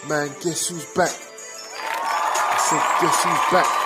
Man, guess who's back? I said, guess who's back?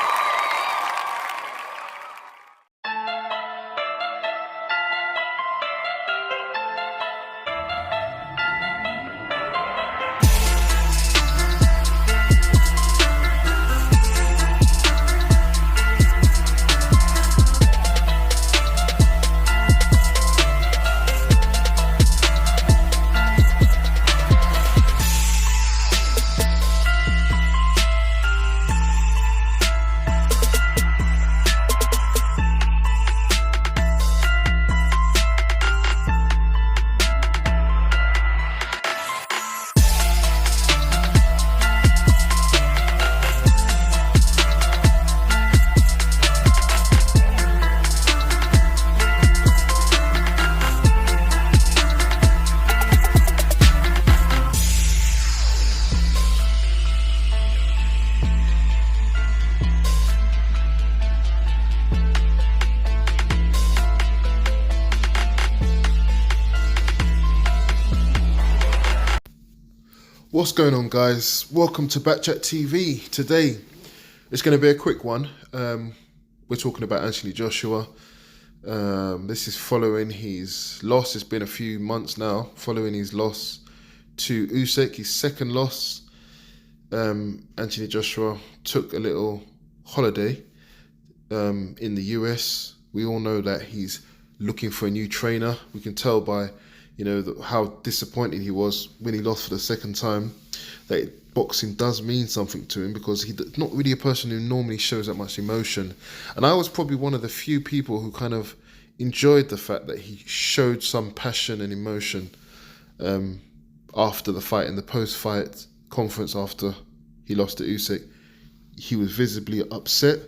What's going on, guys? Welcome to Backchat TV. Today, it's going to be a quick one. We're talking about Anthony Joshua. This is following his loss. It's been a few months now, following his loss to Usyk, his second loss. Anthony Joshua took a little holiday in the US. We all know that he's looking for a new trainer. We can tell by how disappointed he was when he lost for the second time, that boxing does mean something to him, because he's not really a person who normally shows that much emotion. And I was probably one of the few people who kind of enjoyed the fact that he showed some passion and emotion after the fight. In the post-fight conference after he lost to Usyk, he was visibly upset.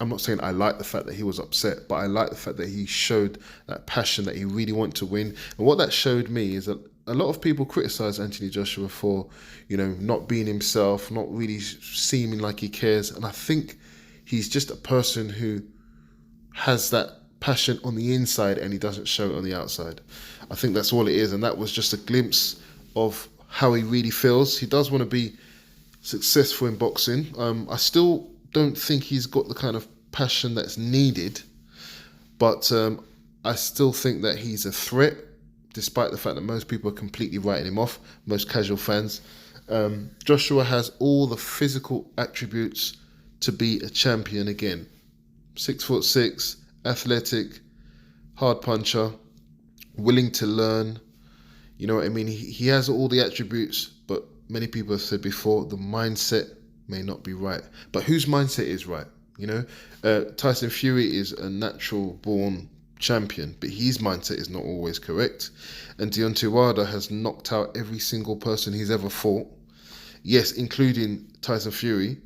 I'm not saying I like the fact that he was upset, but I like the fact that he showed that passion, that he really wanted to win. And what that showed me is that a lot of people criticize Anthony Joshua for, not being himself, not really seeming like he cares. And I think he's just a person who has that passion on the inside and he doesn't show it on the outside. I think that's all it is. And that was just a glimpse of how he really feels. He does want to be successful in boxing. I still don't think he's got the kind of passion that's needed, but I still think that he's a threat, despite the fact that most people are completely writing him off, most casual fans. Joshua has all the physical attributes to be a champion again. 6'6", athletic, hard puncher, willing to learn. You know what I mean? He has all the attributes, but many people have said before, the mindset may not be right. But whose mindset is right? Tyson Fury is a natural born champion, but his mindset is not always correct. And Deontay Wilder has knocked out every single person he's ever fought. Yes, including Tyson Fury.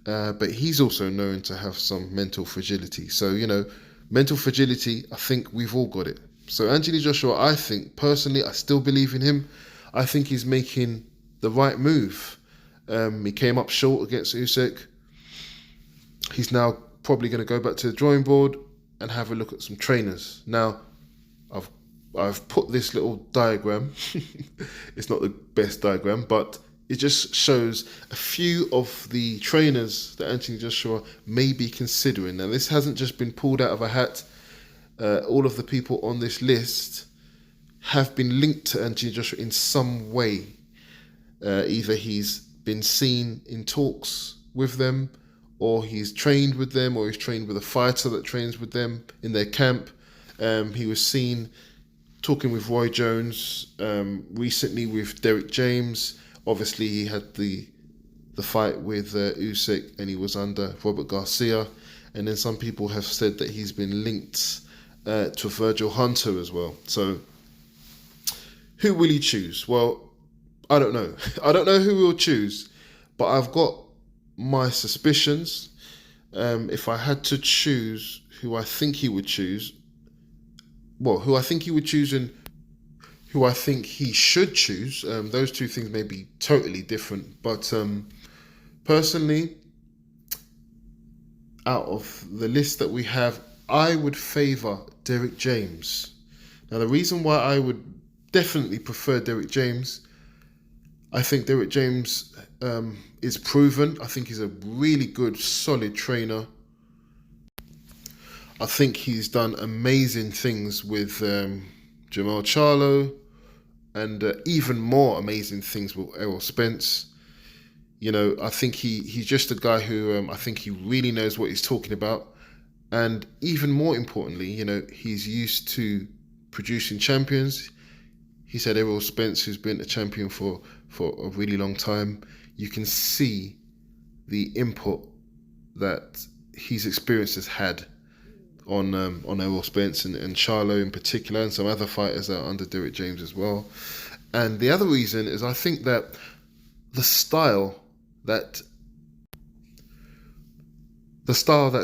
But he's also known to have some mental fragility. So, mental fragility, I think we've all got it. So Anthony Joshua, I think, personally, I still believe in him. I think he's making the right move. He came up short against Usyk. He's now probably going to go back to the drawing board and have a look at some trainers. Now, I've put this little diagram. It's not the best diagram, but it just shows a few of the trainers that Anthony Joshua may be considering. Now, this hasn't just been pulled out of a hat. All of the people on this list have been linked to Anthony Joshua in some way. Either he's been seen in talks with them, or he's trained with them, or he's trained with a fighter that trains with them in their camp. He was seen talking with Roy Jones, recently with Derek James. Obviously, he had the fight with Usyk, and he was under Robert Garcia. And then some people have said that he's been linked to Virgil Hunter as well. So, who will he choose? Well, I don't know. I don't know who he'll choose, but I've got my suspicions. If I had to choose who I think he would choose, who I think he would choose and who I think he should choose, those two things may be totally different. But personally, out of the list that we have, I would favour Derek James. Now, the reason why I would definitely prefer Derek James, I think Derek James is proven. I think he's a really good, solid trainer. I think he's done amazing things with Jamal Charlo, and even more amazing things with Errol Spence. I think he's just a guy who I think he really knows what he's talking about. And even more importantly, he's used to producing champions. He's had Errol Spence, who's been a champion for a really long time. You can see the input that his experience has had on Errol Spence and Charlo in particular, and some other fighters that are under Derek James as well. And the other reason is I think that the style that's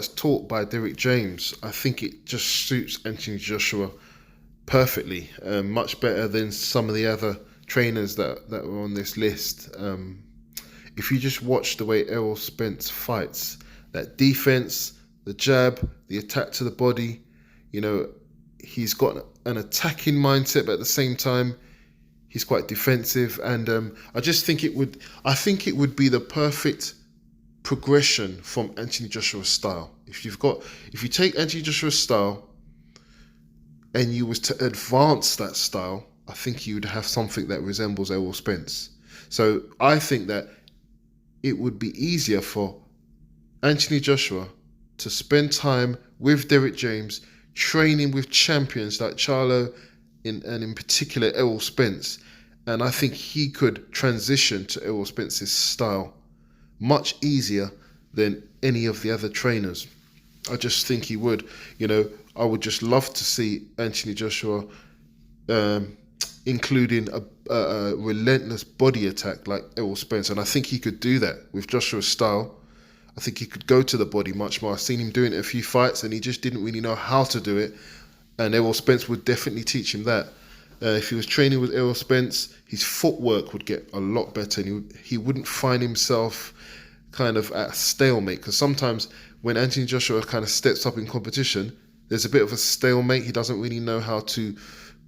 taught by Derek James, I think it just suits Anthony Joshua perfectly, much better than some of the other trainers that were on this list. If you just watch the way Errol Spence fights, that defense, the jab, the attack to the body, he's got an attacking mindset, but at the same time, he's quite defensive. And I think it would be the perfect progression from Anthony Joshua's style. If you take Anthony Joshua's style and you was to advance that style, I think you would have something that resembles Errol Spence. So I think that it would be easier for Anthony Joshua to spend time with Derek James, training with champions like Charlo and in particular Errol Spence. And I think he could transition to Errol Spence's style much easier than any of the other trainers. I just think he would. I would just love to see Anthony Joshua including a relentless body attack like Errol Spence. And I think he could do that with Joshua's style. I think he could go to the body much more. I've seen him doing it in a few fights and he just didn't really know how to do it. And Errol Spence would definitely teach him that. If he was training with Errol Spence, his footwork would get a lot better and he wouldn't find himself kind of at a stalemate. Because sometimes when Anthony Joshua kind of steps up in competition, there's a bit of a stalemate. He doesn't really know how to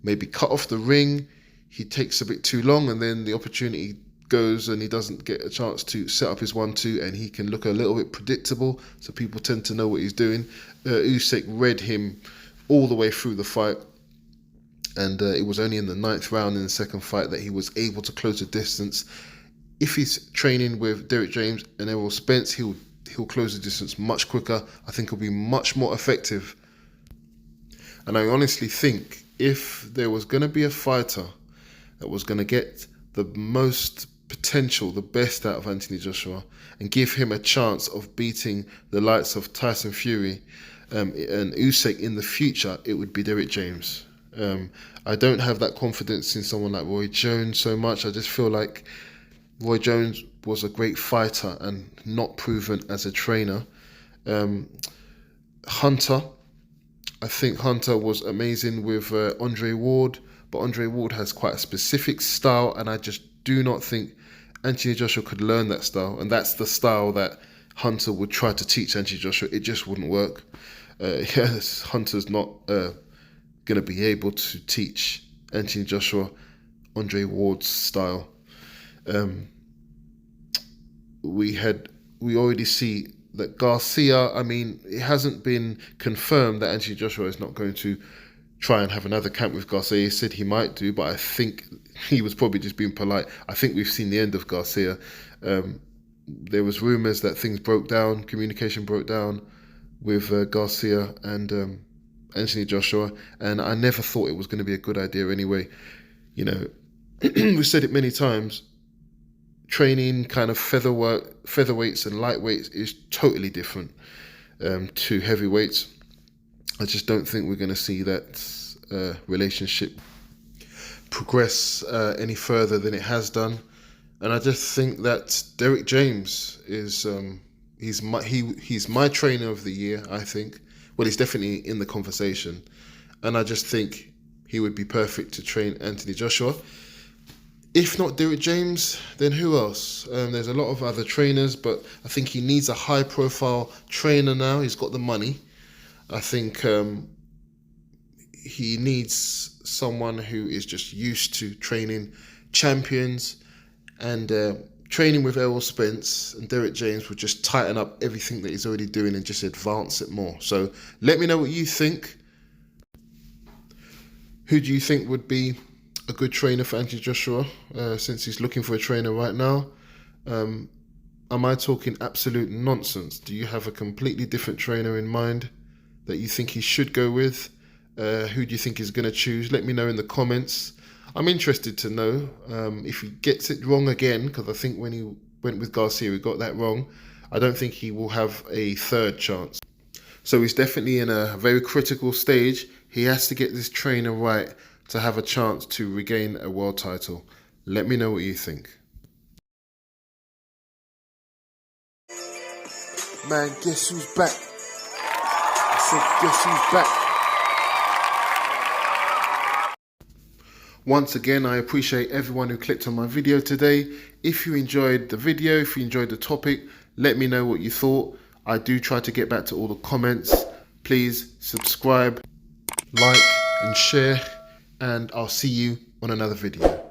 maybe cut off the ring. He takes a bit too long and then the opportunity goes and he doesn't get a chance to set up his 1-2 and he can look a little bit predictable. So people tend to know what he's doing. Usyk read him all the way through the fight. And it was only in the 9th round in the second fight that he was able to close the distance. If he's training with Derek James and Errol Spence, he'll close the distance much quicker. I think he'll be much more effective. And I honestly think if there was going to be a fighter that was going to get the most potential, the best out of Anthony Joshua and give him a chance of beating the likes of Tyson Fury and Usyk in the future, it would be Derek James. I don't have that confidence in someone like Roy Jones so much. I just feel like Roy Jones was a great fighter and not proven as a trainer. Hunter, I think Hunter was amazing with Andre Ward, but Andre Ward has quite a specific style and I just do not think Anthony Joshua could learn that style, and that's the style that Hunter would try to teach Anthony Joshua. It just wouldn't work. Hunter's not going to be able to teach Anthony Joshua Andre Ward's style. We already see that Garcia, it hasn't been confirmed that Anthony Joshua is not going to try and have another camp with Garcia. He said he might do, but I think he was probably just being polite. I think we've seen the end of Garcia. There was rumours that things broke down, communication broke down with Garcia and Anthony Joshua, and I never thought it was going to be a good idea anyway. We've said it many times, training kind of featherweights and lightweights is totally different to heavyweights. I just don't think we're going to see that relationship progress any further than it has done. And I just think that Derek James is he's my trainer of the year, I think. Well, he's definitely in the conversation. And I just think he would be perfect to train Anthony Joshua. If not Derek James, then who else? There's a lot of other trainers, but I think he needs a high-profile trainer now. He's got the money. I think he needs someone who is just used to training champions and training with Errol Spence and Derek James would just tighten up everything that he's already doing and just advance it more. So let me know what you think. Who do you think would be a good trainer for Anthony Joshua, since he's looking for a trainer right now? Am I talking absolute nonsense? Do you have a completely different trainer in mind that you think he should go with? Who do you think he's going to choose? Let me know in the comments. I'm interested to know if he gets it wrong again, because I think when he went with Garcia, he got that wrong. I don't think he will have a third chance. So he's definitely in a very critical stage. He has to get this trainer right to have a chance to regain a world title. Let me know what you think. Man, guess who's back? I said, guess who's back? Once again, I appreciate everyone who clicked on my video today. If you enjoyed the video, if you enjoyed the topic, let me know what you thought. I do try to get back to all the comments. Please subscribe, like and share, and I'll see you on another video.